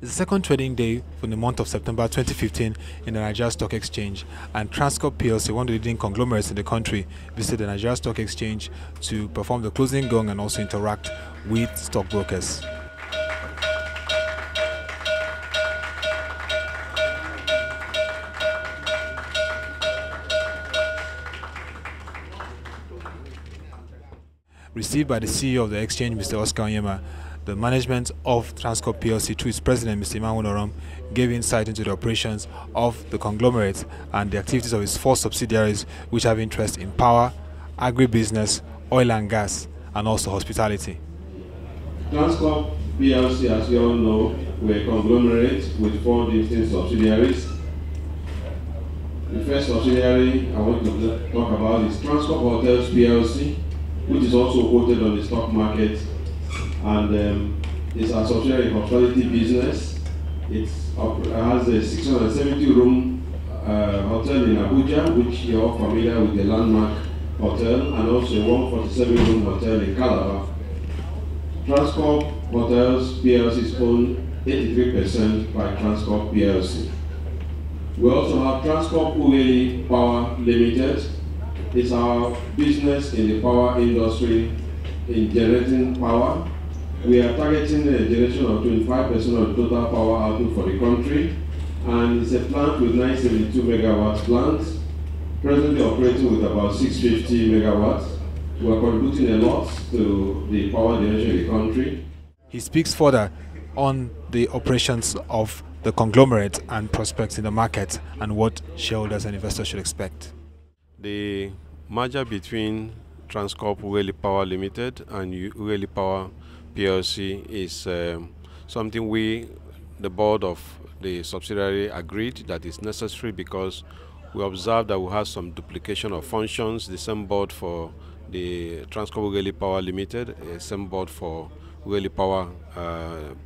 It's the second trading day for the month of September 2015 in the Nigerian Stock Exchange, and Transcorp Plc, one of the leading conglomerates in the country, visited the Nigerian Stock Exchange to perform the closing gong and also interact with stockbrokers. Received by the CEO of the exchange, Mr. Onyema, the management of Transcorp Plc through its president, Mr. Emmanuel Nnorom, gave insight into the operations of the conglomerate and the activities of its 4 subsidiaries which have interest in power, agribusiness, oil and gas, and also hospitality. Transcorp Plc, as you all know, we're a conglomerate with 4 distinct subsidiaries. The first subsidiary I want to talk about is Transcorp Hotels Plc, which is also quoted on the stock market, and it's a subsidiary in hospitality business. It has a 670-room hotel in Abuja, which you're all familiar with, the landmark hotel, and also a 147-room hotel in Calabar. Transcorp Hotels Plc is owned 83% by Transcorp Plc. We also have Transcorp Power Limited. It's our business in the power industry in generating power. We are targeting a generation of 25% of the total power output for the country, and it's a plant with 972 megawatts plant, presently operating with about 650 megawatts. We are contributing a lot to the power generation in the country. He speaks further on the operations of the conglomerate and prospects in the market and what shareholders and investors should expect. The merger between Transcorp Power Limited and Power PLC is something the board of the subsidiary, agreed that is necessary because we observed that we have some duplication of functions. The same board for the Transcorp Power Limited, the same board for Power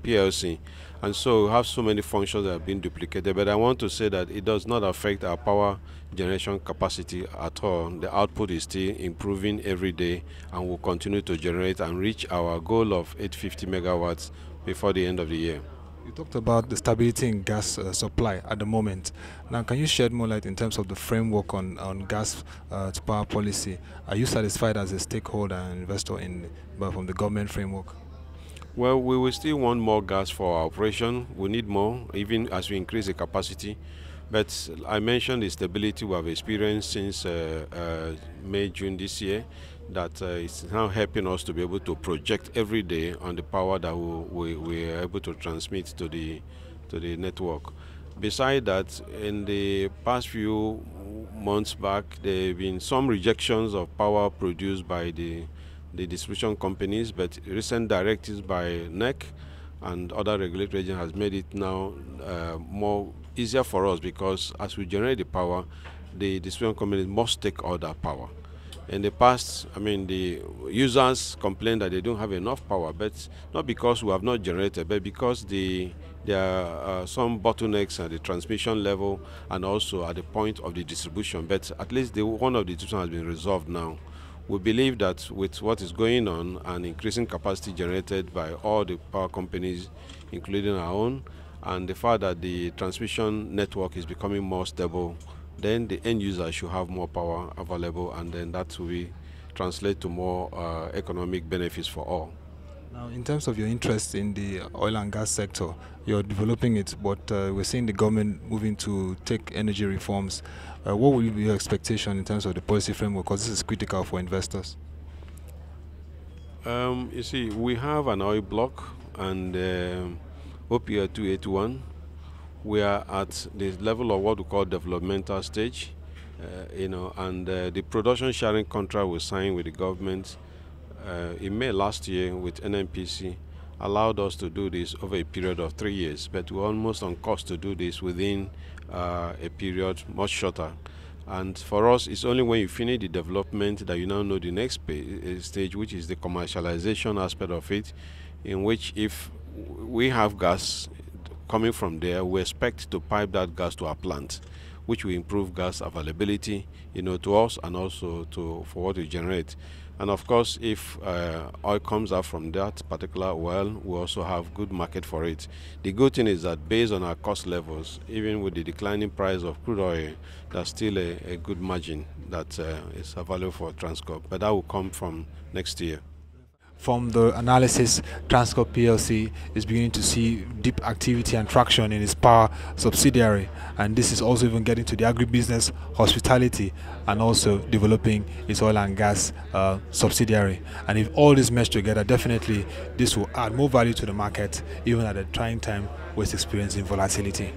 PLC. And so we have so many functions that have been duplicated, but I want to say that it does not affect our power generation capacity at all. The output is still improving every day and will continue to generate and reach our goal of 850 megawatts before the end of the year. You talked about the stability in gas supply at the moment. Now, can you shed more light in terms of the framework on gas to power policy? Are you satisfied as a stakeholder and investor from the government framework? Well, we will still want more gas for our operation. We need more, even as we increase the capacity. But I mentioned the stability we have experienced since May, June this year, that it's now helping us to be able to project every day on the power that we are able to transmit to the network. Besides that, in the past few months back, there have been some rejections of power produced by the distribution companies, but recent directives by NEC and other regulatory agents has made it now more easier for us, because as we generate the power, the distribution companies must take all that power. In the past, I mean, the users complain that they don't have enough power, but not because we have not generated, but because there are some bottlenecks at the transmission level and also at the point of the distribution. But at least one of the distribution has been resolved now. We believe that with what is going on and increasing capacity generated by all the power companies, including our own, and the fact that the transmission network is becoming more stable, then the end user should have more power available, and then that will translate to more economic benefits for all. Now, in terms of your interest in the oil and gas sector, you're developing it, but we're seeing the government moving to take energy reforms. What will be your expectation in terms of the policy framework, because this is critical for investors? You see, we have an oil block and OPL 281. We are at the level of what we call developmental stage, and the production sharing contract we signed with the government in May last year with NNPC allowed us to do this over a period of 3 years, but we're almost on course to do this within a period much shorter. And for us, it's only when you finish the development that you now know the next stage, which is the commercialization aspect of it, in which if we have gas coming from there, we expect to pipe that gas to our plant. which will improve gas availability, to us and also for what we generate. And of course, if oil comes out from that particular well, we also have good market for it. The good thing is that based on our cost levels, even with the declining price of crude oil, there's still a good margin that is available for Transcorp, but that will come from next year. From the analysis, Transcorp Plc is beginning to see deep activity and traction in its power subsidiary, and this is also even getting to the agribusiness, hospitality, and also developing its oil and gas subsidiary. And if all this mesh together, definitely this will add more value to the market, even at a trying time where it's experiencing volatility.